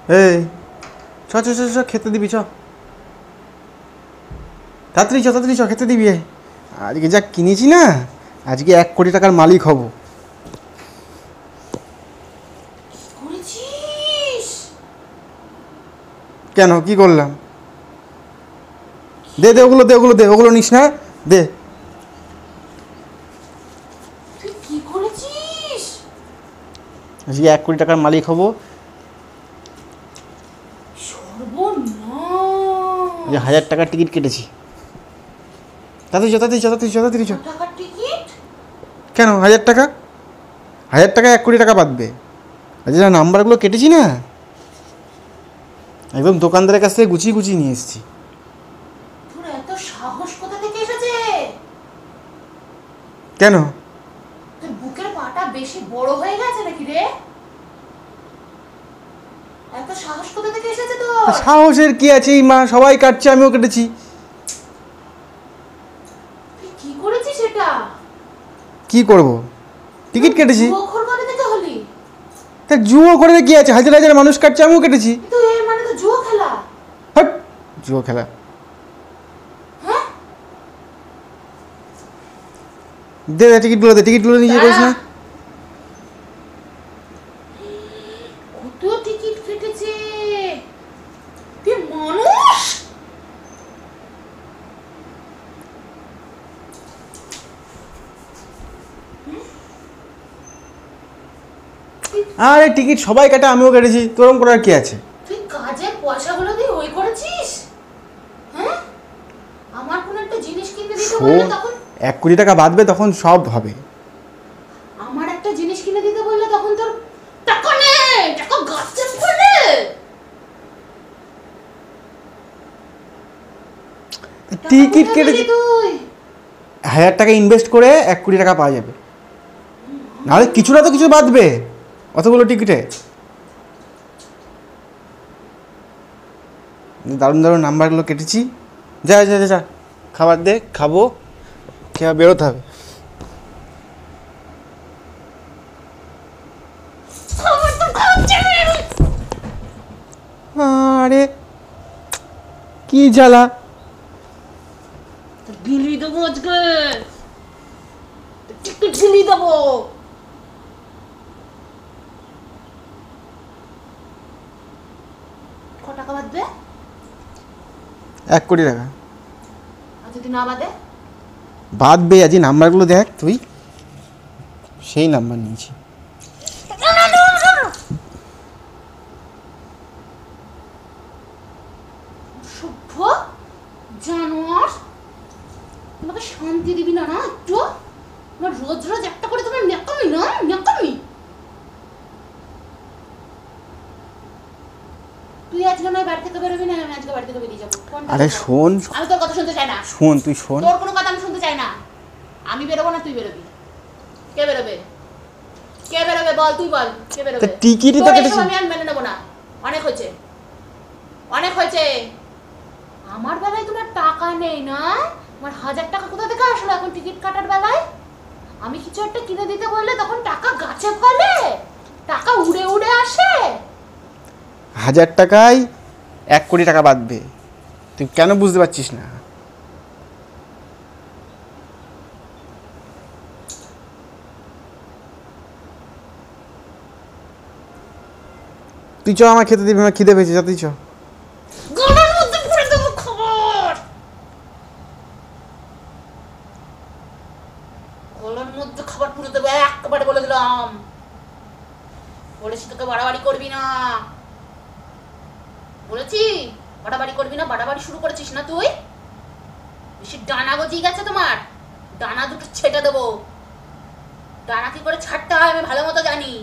এই চ চ চ চ খেতে দিবি, চ তাড়াতাড়ি চ, তাড়াতাড়ি চ, খেতে দিবি। আজকে যা কিনেছি না, আজকে 1 কোটি টাকার মালিক হব। কেন, কি করলাম? দে দে ওগুলো, দে ওগুলো, দে ওগুলো, নিস না, দে। আজকে 1 কোটি টাকার মালিক হব। যে 1000 টাকার টিকিট কেটেছি। তাড়াতাড়ি চ, তাড়াতাড়ি চ, তাড়াতাড়ি চ, তাড়াতাড়ি চ। কেন 1000 টাকা? 1000 টাকা 1 কোটি টাকা বাঁধবে। আজ যা নাম্বারগুলো কেটেছি না, একদম দোকানদারের কাছ থেকে গুছিয়ে গুছিয়ে নিয়ে এসেছি। কেন? তোর বুকের পাটা বেশি বড় হয়ে গেছে নাকি রে? এত সাহস কোথা থেকে এসেছে তোর? সাহসের কি আছে, মা সবাই কাটছে, আমিও কেটেছি। তুই কি করেছিস সেটা? কি করব, টিকিট কেটেছি। তা জুয়ো করে কি আছে, হাজার হাজার মানুষ কাটছে, আমিও কেটেছি। তো এর মানে তো জুয়ো খেলা। হট, জুয়ো খেলা। হ্যাঁ, দে দে টিকিটগুলো, দে টিকিটগুলো, নিজে করিস না। কত টিকিট কেটেছে তুই মানুষ? আরে টিকিট সবাই কাটে, আমিও কেটেছি, তোরম করার কি আছে? তুই কাজের পয়সাগুলো দিয়ে ওই করেছিস? হ্যাঁ, আমার কোন একটা জিনিস কিনে দিতে বললে তখন 1 কোটি টাকা বাঁধবে, তখন সব হবে। আমার একটা জিনিস কিনে দিতে বললে তখন তোর টাকা নেই, টাকা গাছে ফলে। টিকিট কেটেছি, তুই 1000 টাকা ইনভেস্ট করে 1 কোটি টাকা পাওয়া যাবে। নাহলে কিছু না তো কিছু বাঁধবে অতগুলো টিকিটে। দারুণ দারুণ নাম্বারগুলো কেটেছি। যা যা যা, খাবার দে, খাবো, খেয়ে বেরোতে হবে। আরে কি জ্বালা। গিলি দেবো আজকে, টিকিট গিলি দেবো। ক টাকা বাঁধবে? 1 কোটি টাকা আর যদি না বাঁধে? বাঁধবে। আজ নাম্বারগুলো দেখ তুই, সেই নাম্বার নিয়েছি। সভ্য জানোয়ার, তোমাকে শান্তি দিবি না না একটু? তোমার রোজ রোজ একটা করে তোমার ন্যাকামি, না ন্যাকামি। তুই আজকে নয় বাড়ি থেকে বেরোবি না, আমি আজকে বাড়ি থেকে বেরিয়ে যাবো। আরে শোন, আমি তোর কথা শুনতে চাই না। শোন তুই শোন, তোর কোনো কথা আমি শুনতে চাই না। আমি বেরোবো না, তুই বেরোবি। কে বেরোবে? কে বেরোবে বল, তুই বল, কে বেরোবে? টিকিটই তো কেটেছি। আমি আর মেনে নেবো না, অনেক হয়েছে, অনেক হয়েছে। আমার বেলায় তোমার টাকা নেই না? আমার 1000 টাকা কোথা থেকে আসলো এখন টিকিট কাটার বেলায়? আমি কিছু একটা কিনে দিতে বললে তখন টাকা গাছে ফলে, টাকা উড়ে উড়ে আসে। 1000 টাকায় 1 কোটি টাকা বাঁধবে, তুই কেন বুঝতে পারছিস না? তুই চ, আমার খেতে দিবি, আমার খিদে পেয়েছে, তুই চ। গলার মধ্যে পুরে দেবো খাবার, গলার মধ্যে খাবার পুরে দেবো একেবারে, বলে দিলাম। বলেছি তোকে বাড়াবাড়ি করবি না, বলেছি বাড়াবাড়ি করবি না। বাড়াবাড়ি শুরু করেছিস না তুই? বেশি ডানা গজিয়ে গেছে তোমার, ডানা দুটো ছেটে দেবো। ডানা কি করে ছাড়তে হয় আমি ভালো মতো জানি।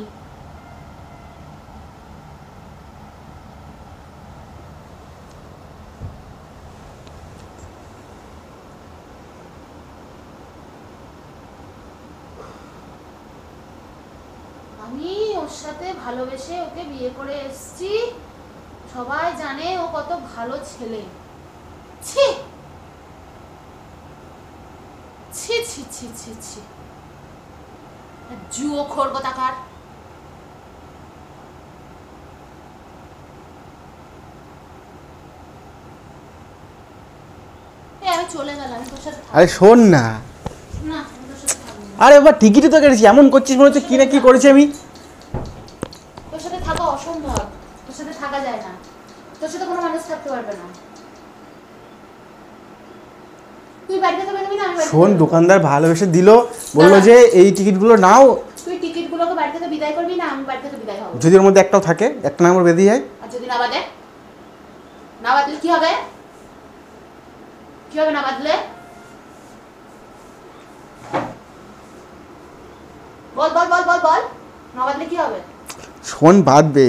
আমি ওর সাথে ভালোবেসে ওকে বিয়ে করে এসেছি, সবাই জানে ও কত ভালো ছেলে। ছি ছি ছি ছি ছি ছি, জুয়ো খোর কথাকার। চলে গেল, আমি তোর সাথে থাকবো আরে শোন না, না, আমি তোর সাথে থাকবো না। আরে বাবা টিকিটই তো কেটেছি, এমন করছিস মনে হচ্ছে কি না কি করেছি আমি। তোর সাথে থাকা অসম্ভব, তোর সাথে থাকা যায় না, তোর সাথে কোনো মানুষ থাকতে পারবে না। তুই বাড়ি থেকে বেরোবি না, আমি বাড়ি থেকে শোন, বেরোবো। দোকানদার ভালোবেসে দিল, বললো না। যে এই টিকিটগুলো নাও, তুই টিকিটগুলোকে বাড়ি থেকে বিদায় করবি না, আমি বাড়ি থেকে বিদায় হব। যদি ওর মধ্যে একটাও থাকে, একটা নাম্বার বেঁধে যায়। আর যদি না বাদে, না বাদলে কি হবে? কি হবে না বাদলে? বল বল বল বল বল, না বাদলে কি হবে? শোন বাঁধবে,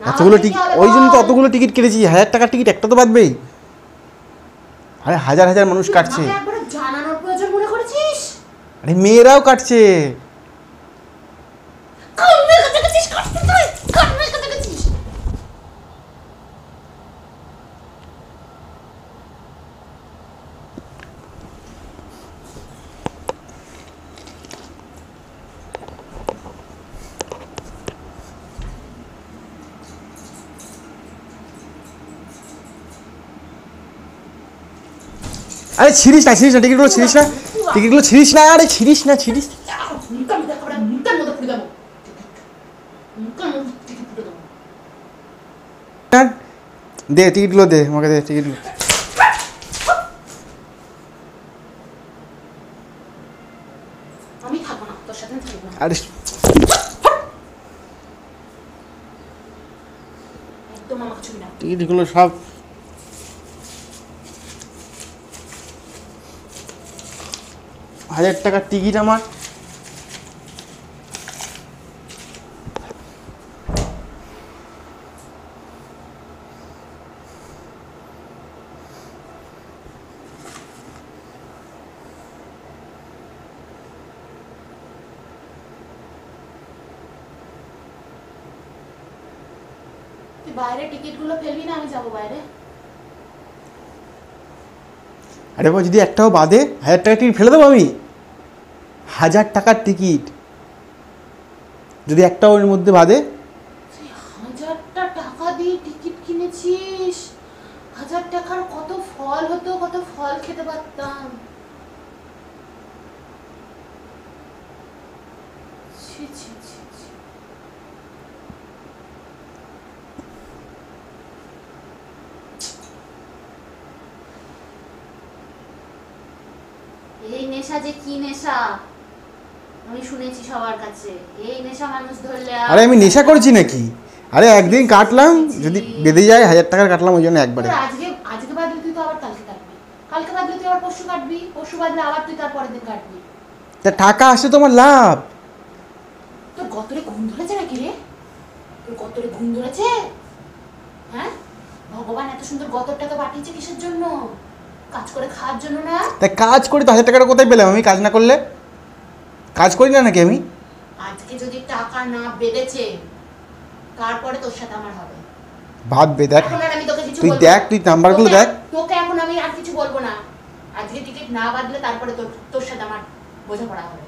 না এতগুলো বাদলে কি টিকিট, হবে ওই জন্য তো বল? অতগুলো টিকিট কেটেছি, 1000 টাকার টিকিট একটা তো বাঁধবেই। আরে হাজার হাজার মানুষ তুই কাটছে, আমাকে একবারে জানানোর প্রয়োজন মনে করেছিস? আরে মেয়েরাও কাটছে। কোন মেয়ের কথা দেখছিস? কাটতে তুই কোন মেয়ের কথা দেখছিস? আরে ছিড়িস না, ছিড়িস না, টিকিটগুলো ছিড়িস না, টিকিটগুলো ছিড়িস না, আরে ছিড়িস না, ছিড়িস। মুখের মধ্যে একেবারে মুখের মধ্যে ফুটে দেবো, মুখের মধ্যে টিকিট ফুটে দেবো। দে টিকিটগুলো, দে আমাকে, দে টিকিটগুলো। আমি থাকবো না, তোর সাথে আমি থাকবো না, আরে একদম আমাকে ছবি না। টিকিটগুলো সব, হাজার টাকার টিকিট আমার। তুই বাইরে টিকিটগুলো ফেলবি না, আমি যাবো বাইরে। আরে বাবা যদি একটাও বাদে, 1000 টাকার টিকিট ফেলে দেবো আমি। 1000 টাকার টিকিট যদি একটাও এর মধ্যে বাদে। তুই 1000টা টাকা দিয়ে টিকিট কিনেছিস, 1000 টাকার কত ফল হতো, কত ফল খেতে পারতাম। ছি ছি ছি ছি। এই নেশা যে কি নেশা, আমি শুনেছি সবার কাছে, এই নেশা মানুষ ধরলে আর- আরে আমি নেশা করেছি নাকি? আরে একদিন কাটলাম, যদি বেঁধে যায় 1000 টাকার কাটলাম ওই জন্য একবারে। তোর আজকে আজকে বাদলে তুই তো আবার কালকে কাটবি, কালকে বাদলে তুই আবার পরশু কাটবি, পরশু বাদলে আবার তুই তার পরের দিন কাটবি। তা টাকা আসে তোমার লাভ। তোর গতরে ঘুম ধরেছে নাকি রে? তোর গতরে ঘুম ধরেছে? হ্যাঁ, ভগবান এত সুন্দর গতরটাকে পাঠিয়েছে কিসের জন্য? কাজ করে খাওয়ার জন্য না? তা কাজ করি তো 1000 টাকাটা কোথায় পেলাম আমি কাজ না করলে? কাজ করি না নাকি আমি? আজকে যদি টাকা না বেঁধেছে, তারপরে তোর সাথে আমার হবে। ভাববে, দেখ এখন আর আমি তোকে কিছু তুই বলবো দেখ, না। তুই নাম্বারগুলো তোকে- দেখ। তোকে এখন আমি আর কিছু বলবো না। আজকে টিকিট না বাঁধলে তারপরে তোর সাথে আমার বোঝাপড়া হবে।